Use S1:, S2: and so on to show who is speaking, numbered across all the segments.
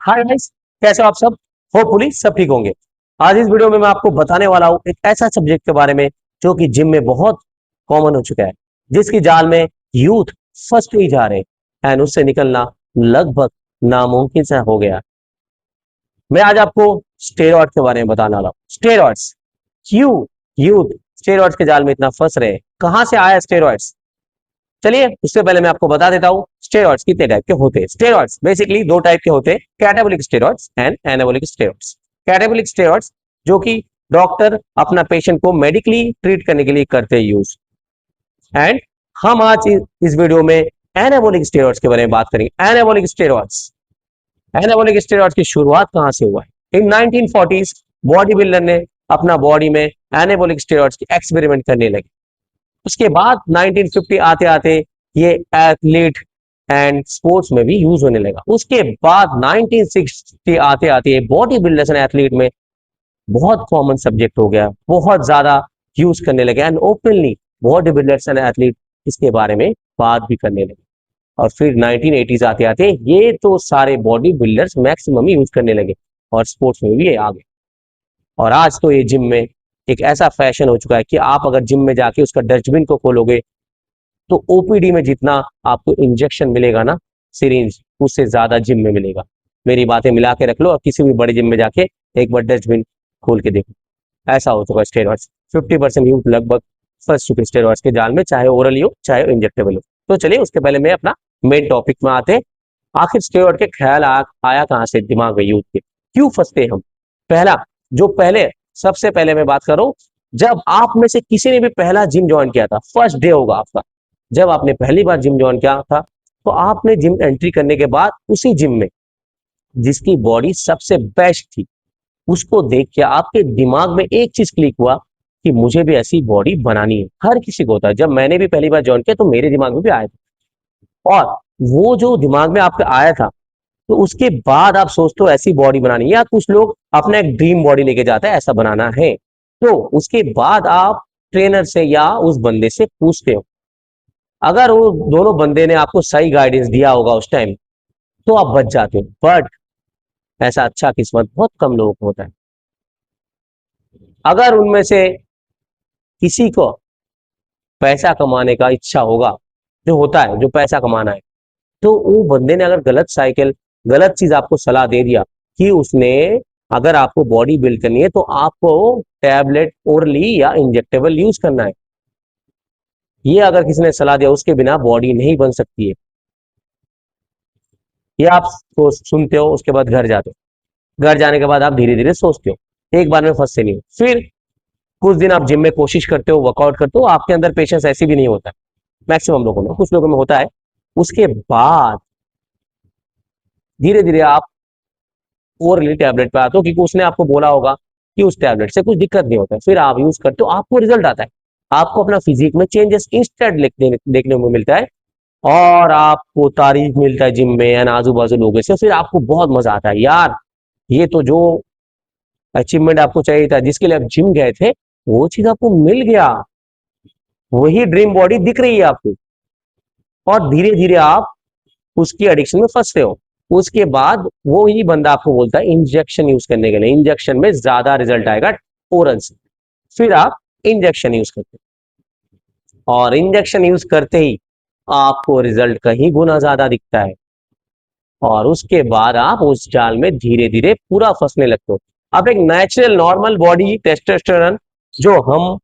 S1: Hi guys, कैसे हो आप सब। होपफुली सब ठीक होंगे। आज इस वीडियो में मैं आपको बताने वाला हूँ एक ऐसा सब्जेक्ट के बारे में जो कि जिम में बहुत कॉमन हो चुका है, जिसकी जाल में यूथ फंसते ही जा रहे हैं एंड उससे निकलना लगभग नामुमकिन सा हो गया। मैं आज आपको स्टेरॉइड के बारे में बताने वाला हूँ। स्टेरॉइड्स, क्यों यूथ स्टेरॉइड्स के जाल में इतना फंस रहे हैं, कहाँ से आया स्टेरॉइड्स। चलिए उससे पहले मैं आपको बता देता हूँ स्टेरॉइड्स कितने टाइप के होते हैं। स्टेरॉइड्स बेसिकली दो टाइप के होते हैं, catabolic steroids and anabolic steroids. Catabolic steroids जो कि डॉक्टर अपना पेशेंट को मेडिकली ट्रीट करने के लिए करते हैं यूज, एंड हम आज इस वीडियो में एनाबॉलिक स्टेरॉइड्स के बारे में बात करेंगे। एनाबॉलिक स्टेरॉइड्स की शुरुआत कहां से हुआ है। इन 1940s बॉडी बिल्डर ने अपना बॉडी में एनाबॉलिक स्टेरॉइड्स की एक्सपेरिमेंट करने लगे। उसके बाद 1950 आते आते ये एथलीट एंड स्पोर्ट्स में भी यूज होने लगा। उसके बाद 1960 आते आते बॉडी बिल्डर्स एंड एथलीट में बहुत कॉमन सब्जेक्ट हो गया, बहुत ज्यादा यूज करने लगे and openly body builders and athlete इसके बारे में बात भी करने लगे। और फिर 1980s आते आते ये तो सारे बॉडी बिल्डर्स मैक्सिमम यूज करने लगे और स्पोर्ट्स में भी ये आ गए। और आज तो ये जिम में एक ऐसा फैशन हो चुका है कि आप अगर जिम में जाके उसका डस्टबिन को खोलोगे तो ओपीडी में जितना आपको इंजेक्शन मिलेगा ना, सिरिंज, उससे ज्यादा जिम में मिलेगा। मेरी बातें मिला के रख लो और किसी भी बड़े जिम में जाके एक बार डस्टबिन खोल के देखो। ऐसा हो चुका है स्टेरॉइड्स। 50% यूथ लगभग फंस चुके स्टेरॉइड्स के जाल में, चाहे ओरली हो चाहे इंजेक्टेबल हो। तो चलिए उसके पहले मैं अपना मेन टॉपिक में आते हैं। आखिर स्टेरॉइड के ख्याल आया कहां से दिमाग में यूथ के, क्यों फंसते हम। पहले सबसे पहले मैं बात करूं, जब आप में से किसी ने भी पहला जिम ज्वाइन किया था, फर्स्ट डे होगा आपका, जब आपने पहली बार जिम ज्वाइन किया था, तो आपने जिम एंट्री करने के बाद उसी जिम में जिसकी बॉडी सबसे बेस्ट थी उसको देख के आपके दिमाग में एक चीज क्लिक हुआ कि मुझे भी ऐसी बॉडी बनानी है। हर किसी को होता है। जब मैंने भी पहली बार ज्वाइन किया तो मेरे दिमाग में भी आया था, और वो जो दिमाग में आपके आया था तो उसके बाद आप सोचते हो ऐसी बॉडी बनानी है, या कुछ लोग अपना एक ड्रीम बॉडी लेके जाते हैं ऐसा बनाना है, तो उसके बाद आप ट्रेनर से या उस बंदे से पूछते हो। अगर वो दोनों बंदे ने आपको सही गाइडेंस दिया होगा उस टाइम तो आप बच जाते हो, बट ऐसा अच्छा किस्मत बहुत कम लोगों को होता है। अगर उनमें से किसी को पैसा कमाने का इच्छा होगा, जो होता है जो पैसा कमाना है, तो वो बंदे ने अगर गलत चीज आपको सलाह दे दिया कि उसने अगर आपको बॉडी बिल्ड करनी है तो आपको टैबलेट ओरली या इंजेक्टेबल यूज करना है, ये अगर किसी ने सलाह दिया, उसके बिना बॉडी नहीं बन सकती है। ये आप तो सुनते हो, उसके बाद घर जाते हो, घर जाने के बाद आप धीरे धीरे सोचते हो, एक बार में फंसते नहीं हो। फिर कुछ दिन आप जिम में कोशिश करते हो, वर्कआउट करते हो, आपके अंदर पेशेंस ऐसी भी नहीं होता है, मैक्सिमम लोगों में, कुछ लोगों में होता है। उसके बाद धीरे धीरे आप ओरली टैबलेट पे आते हो क्योंकि उसने आपको बोला होगा कि उस टैबलेट से कुछ दिक्कत नहीं होता है। फिर आप यूज करते हो, आपको रिजल्ट आता है, आपको अपना फिजिक में चेंजेस इंस्टेंट देखने को मिलता है, और आपको तारीफ मिलता है जिम में एंड आजू बाजू लोगों से। फिर आपको बहुत मजा आता है, यार ये तो जो अचीवमेंट आपको चाहिए था, जिसके लिए आप जिम गए थे, वो चीज आपको मिल गया, वही ड्रीम बॉडी दिख रही है आपको, और धीरे धीरे आप उसकी एडिक्शन में फंसते हो। उसके बाद वो ही बंदा आपको बोलता है इंजेक्शन यूज करने के लिए, इंजेक्शन में ज्यादा रिजल्ट आएगा ओरल से। फिर आप इंजेक्शन यूज करते हो, और इंजेक्शन यूज करते ही आपको रिजल्ट कहीं गुना ज्यादा दिखता है, और उसके बाद आप उस जाल में धीरे धीरे पूरा फंसने लगते हो। अब एक नेचुरल नॉर्मल बॉडी टेस्टोस्टेरोन जो हम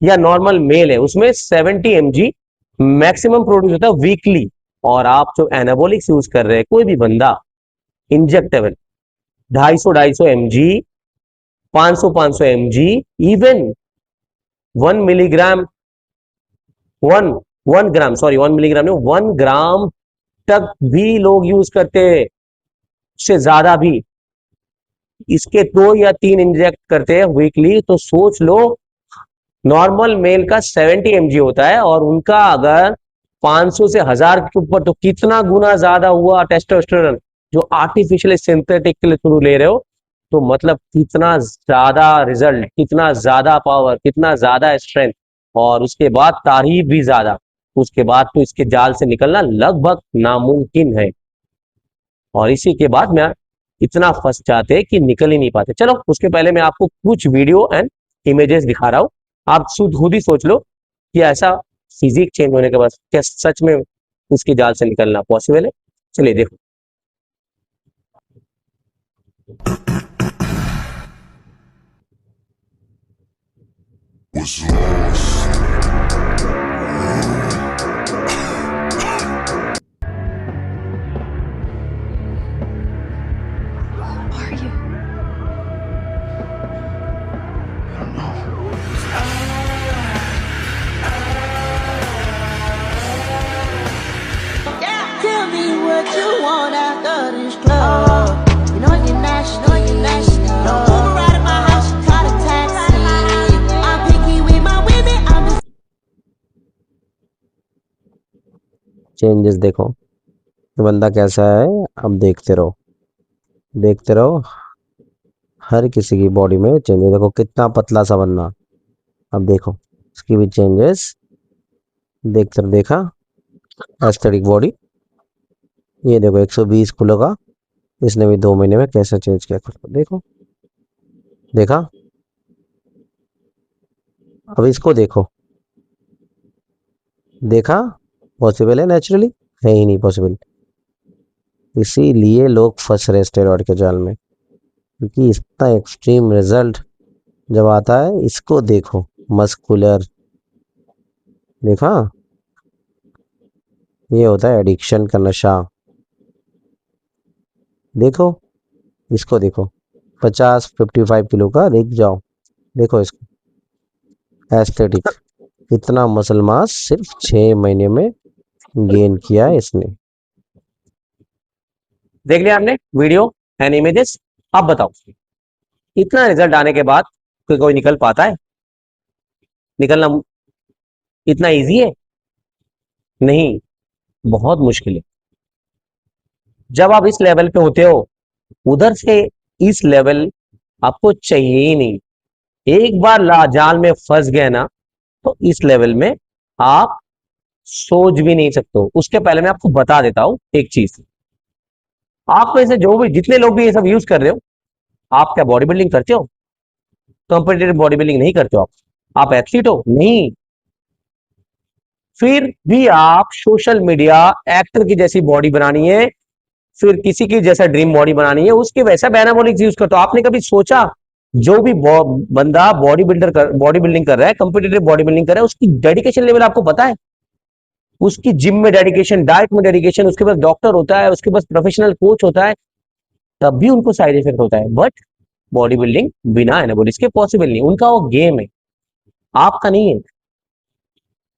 S1: या नॉर्मल मेल है, उसमें 70 mg मैक्सिमम प्रोड्यूस होता है वीकली, और आप जो एनाबॉलिक्स यूज कर रहे हैं कोई भी बंदा, injectable 250 mg, 500 mg, even 1 milligram, 1 ग्राम नहीं, 1 ग्राम तक भी लोग यूज करते हैं, उससे ज्यादा भी। इसके 2 या 3 इंजेक्ट करते हैं वीकली, तो सोच लो नॉर्मल मेल का 70 mg होता है, और उनका अगर 500 से 1000 के ऊपर, तो कितना गुना ज्यादा हुआ टेस्टोस्टेरोन जो आर्टिफिशियल सिंथेटिक के लिए थ्रू ले रहे हो। तो मतलब कितना ज्यादा रिजल्ट, कितना ज्यादा पावर, कितना ज्यादा स्ट्रेंथ, और उसके बाद तारीफ भी ज्यादा। उसके बाद तो इसके जाल से निकलना लगभग नामुमकिन है। और इसी के बाद मैं इतना फंस जाते हैं कि निकल ही नहीं पाते। चलो उसके पहले मैं आपको कुछ वीडियो एंड इमेजेस दिखा रहा हूं, आप खुद ही सोच लो कि ऐसा फिजिक चेंज होने के बाद क्या सच में उसकी जाल से निकलना पॉसिबल है। चलिए देखो।
S2: Are you?
S3: Tell me what you want after this club. You know you're nasty. Don't Uber right at my house, you call a taxi. I'm picky with my women, I'm just
S1: changes देखो ये बंदा कैसा है, अब देखते रहो देखते रहो, हर किसी की बॉडी में चेंजेस देखो, कितना पतला सा बंदा। अब देखो इसकी भी चेंजेस, देखते रहो, देखा एस्थेटिक बॉडी। ये देखो 120 किलो का, इसने भी 2 महीने में कैसे चेंज किया खुद को, देखो देखा। अब इसको देखो, देखा पॉसिबल है, नेचुरली है ही नहीं पॉसिबल। इसीलिए लोग फंस रहे स्टेरॉइड के जाल में, क्योंकि इतना एक्सट्रीम रिजल्ट जब आता है, इसको देखो मस्कुलर, देखा ये होता है एडिक्शन का नशा। देखो इसको देखो 55 किलो का, देख जाओ, देखो इसको एस्थेटिक, इतना मसल मास सिर्फ 6 महीने में गेन किया है इसने। देख लिया आपने वीडियो एंड इमेजेस। अब बताओ इतना रिजल्ट आने के बाद कोई निकल पाता है? निकलना इतना इजी है? नहीं, बहुत मुश्किल है। जब आप इस लेवल पे होते हो, उधर से इस लेवल आपको चाहिए ही नहीं। एक बार जाल में फंस गए ना, तो इस लेवल में आप सोच भी नहीं सकते हो। उसके पहले मैं आपको बता देता हूं एक चीज, आप में से जो भी जितने लोग भी ये सब यूज कर रहे हो, आप क्या बॉडी बिल्डिंग करते हो? कॉम्पिटिटिव बॉडी बिल्डिंग नहीं करते हो आप एथलीट हो? नहीं। फिर भी आप सोशल मीडिया एक्टर की जैसी बॉडी बनानी है, फिर किसी की जैसा ड्रीम बॉडी बनानी है, उसके वैसा एनाबॉलिक्स यूज करते हो। आपने कभी सोचा जो भी बंदा बॉडी बिल्डिंग कर रहा है, कॉम्पिटिटिव बॉडी बिल्डिंग कर रहा है, उसकी डेडिकेशन लेवल आपको पता है? उसकी जिम में डेडिकेशन, डाइट में डेडिकेशन, उसके पास डॉक्टर होता है, उसके पास प्रोफेशनल कोच होता है, तब भी उनको साइड इफेक्ट होता है। बट बॉडी बिल्डिंग बिना एनाबॉलिक्स के पॉसिबल नहीं। उनका वो गेम है, आपका नहीं है।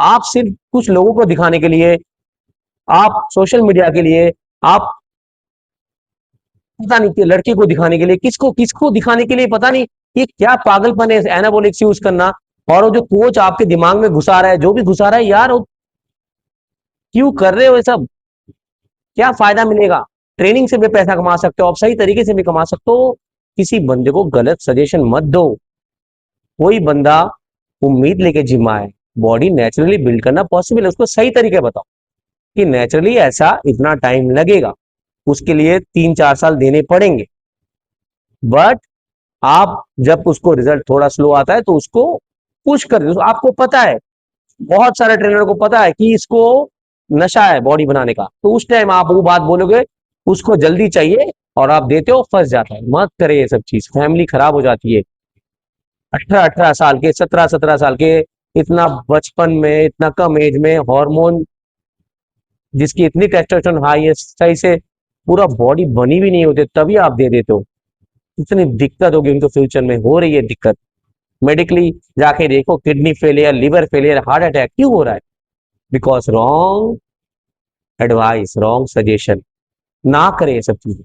S1: आप सिर्फ कुछ लोगों को दिखाने के लिए, आप सोशल मीडिया के लिए, आप पता नहीं कि लड़के को दिखाने के लिए, किसको किसको दिखाने के लिए पता नहीं, ये क्या पागलपन है एनाबॉलिक्स यूज करना। और वो जो कोच आपके दिमाग में घुसा रहा है, जो भी घुसा रहा है, यार क्यों कर रहे हो ये सब? क्या फायदा मिलेगा? ट्रेनिंग से भी पैसा कमा सकते हो, आप सही तरीके से भी कमा सकते हो। किसी बंदे को गलत सजेशन मत दो। कोई बंदा उम्मीद लेके जिम आए, बॉडी नेचुरली बिल्ड करना पॉसिबल है, उसको सही तरीके बताओ कि नेचुरली ऐसा इतना टाइम लगेगा, उसके लिए 3-4 साल देने पड़ेंगे। बट आप जब उसको रिजल्ट थोड़ा स्लो आता है, तो उसको पुश कर दो। आपको पता है, बहुत सारे ट्रेनर को पता है कि इसको नशा है बॉडी बनाने का, तो उस टाइम आप वो बात बोलोगे, उसको जल्दी चाहिए और आप देते हो, फंस जाता है। मत करे ये सब चीज, फैमिली खराब हो जाती है। 18-18 साल के, 17-17 साल के, इतना बचपन में, इतना कम एज में, हार्मोन जिसकी इतनी टेस्टोस्टेरोन हाई है, सही से पूरा बॉडी बनी भी नहीं होती, तभी आप दे देते हो। इतनी दिक्कत होगी उनको, फ्यूचर में हो रही है दिक्कत। मेडिकली जाके देखो, kidney failure, liver failure, heart attack क्यों हो रहा है? Because wrong advice, wrong suggestion. ना करें ये सब चीजें।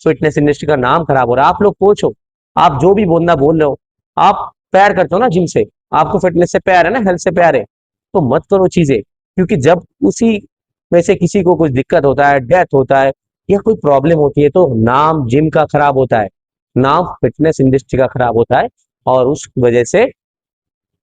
S1: फिटनेस इंडस्ट्री का नाम खराब हो रहा है। आप लोग कोच हो, आप जो भी बोलना बोल रहे हो, आप प्यार करते हो ना जिम से, आपको फिटनेस से प्यार है ना, हेल्थ से प्यार है, तो मत करो चीजें। क्योंकि जब उसी में से किसी को कुछ दिक्कत होता है, डेथ होता है, या कोई प्रॉब्लम होती है, तो नाम जिम का खराब होता है, नाम फिटनेस इंडस्ट्री का खराब होता है। और उस वजह से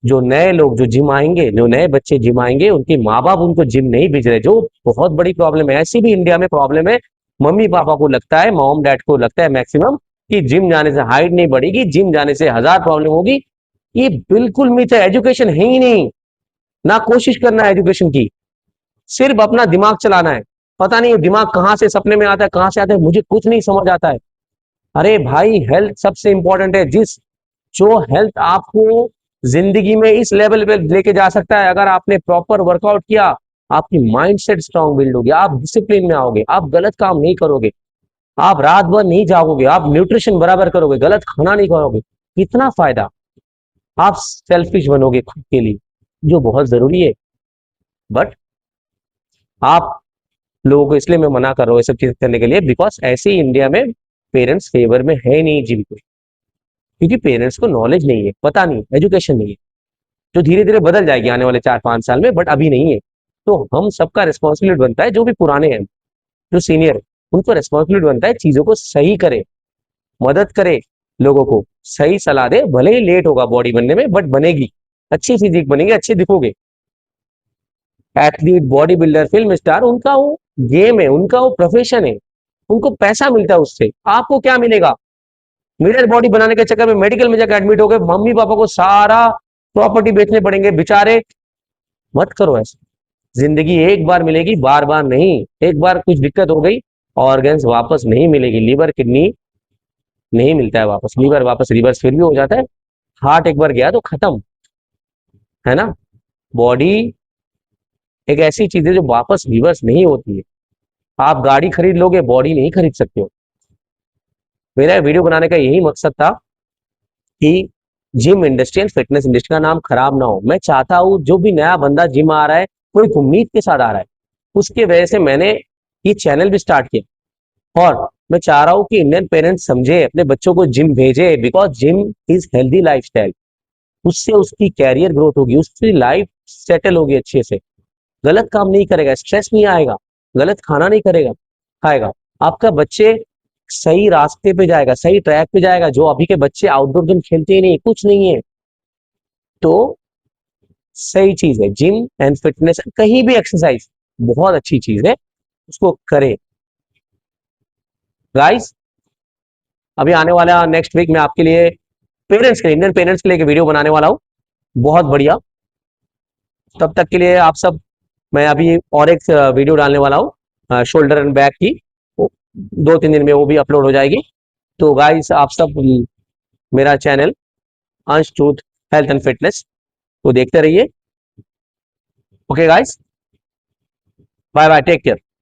S1: जो नए लोग जो जिम आएंगे, जो नए बच्चे जिम आएंगे, उनके माँ बाप उनको जिम नहीं भेज रहे, जो बहुत बड़ी प्रॉब्लम है। ऐसी भी इंडिया में प्रॉब्लम है मम्मी पापा को लगता है, मॉम डैड को लगता है मैक्सिमम कि जिम जाने से हाइट नहीं बढ़ेगी, जिम जाने से 1000 प्रॉब्लम होगी। ये बिल्कुल मिथ है, एजुकेशन है ही नहीं, ना कोशिश करना है एजुकेशन की, सिर्फ अपना दिमाग चलाना है। पता नहीं दिमाग कहां से सपने में आता है, कहां से आता है, मुझे कुछ नहीं समझ आता है। अरे भाई हेल्थ सबसे इंपॉर्टेंट है, जो हेल्थ आपको जिंदगी में इस लेवल पे लेके जा सकता है, अगर आपने प्रॉपर वर्कआउट किया, आपकी माइंडसेट स्ट्रांग बिल्ड होगी, आप डिसिप्लिन में आओगे, आप गलत काम नहीं करोगे, आप रात भर नहीं जागोगे, आप न्यूट्रिशन बराबर करोगे, गलत खाना नहीं करोगे, कितना फायदा। आप सेल्फिश बनोगे खुद के लिए, जो बहुत जरूरी है। बट आप लोगों को इसलिए मैं मना कर रहा हूँ ये सब चीज करने के लिए, बिकॉज ऐसे ही इंडिया में पेरेंट्स फेवर में है नहीं जिम को, क्योंकि पेरेंट्स को नॉलेज नहीं है, पता नहीं, एजुकेशन नहीं है, जो धीरे धीरे बदल जाएगी आने वाले 4-5 साल में, बट अभी नहीं है। तो हम सबका रिस्पॉन्सिबिलिटी बनता है, जो भी पुराने हैं, जो सीनियर है, उनको रिस्पॉन्सिबिलिटी बनता है चीजों को सही करे, मदद करे, लोगों को सही सलाह दे। भले ही लेट होगा बॉडी बनने में, बट बनेगी, अच्छी फिजिक बनेगी, अच्छे दिखोगे। Athlete, body builder, film star, उनका वो गेम है, उनका वो प्रोफेशन है, उनको पैसा मिलता है उससे। आपको क्या मिलेगा? मिरर बॉडी बनाने के चक्कर में मेडिकल में जाकर एडमिट हो गए, मम्मी पापा को सारा प्रॉपर्टी बेचने पड़ेंगे बेचारे। मत करो ऐसा, जिंदगी एक बार मिलेगी, बार बार नहीं। एक बार कुछ दिक्कत हो गई, ऑर्गन्स वापस नहीं मिलेगी, लीवर किडनी नहीं मिलता है वापस, लीवर वापस रिवर्स फिर भी हो जाता है, हार्ट एक बार गया तो खत्म, है ना। बॉडी एक ऐसी चीज है जो वापस रिवर्स नहीं होती है। आप गाड़ी खरीद लोगे, बॉडी नहीं खरीद सकते हो। मेरा वीडियो बनाने का यही मकसद था कि gym industry and fitness industry का नाम खराब ना हो। मैं चाहता हूं जो भी नया बंदा जिम आ रहा है, कोई उम्मीद के साथ आ रहा है, उसके वजह से मैंने ये चैनल भी स्टार्ट किया। और मैं चाह रहा हूं कि इंडियन पेरेंट्स समझे, अपने बच्चों को जिम भेजे, because gym is healthy lifestyle. उससे उसकी कैरियर ग्रोथ होगी, उसकी लाइफ सेटल होगी अच्छे से, गलत काम नहीं करेगा, स्ट्रेस नहीं आएगा, गलत खाना नहीं करेगा खाएगा, आपका बच्चे सही रास्ते पे जाएगा, सही ट्रैक पे जाएगा। जो अभी के बच्चे आउटडोर गेम खेलते ही नहीं, कुछ नहीं है। तो सही चीज है जिम एंड फिटनेस, कहीं भी एक्सरसाइज बहुत अच्छी चीज है, उसको करें गाइस। अभी आने वाला नेक्स्ट वीक में आपके लिए पेरेंट्स के, इंडियन पेरेंट्स के लिए वीडियो बनाने वाला हूं, बहुत बढ़िया। तब तक के लिए आप सब, मैं अभी और एक वीडियो डालने वाला हूँ शोल्डर एंड बैक की, 2-3 दिन में वो भी अपलोड हो जाएगी। तो गाइस आप सब मेरा चैनल अंश ट्रूथ हेल्थ एंड फिटनेस को देखते रहिए। Okay guys, bye bye, take care.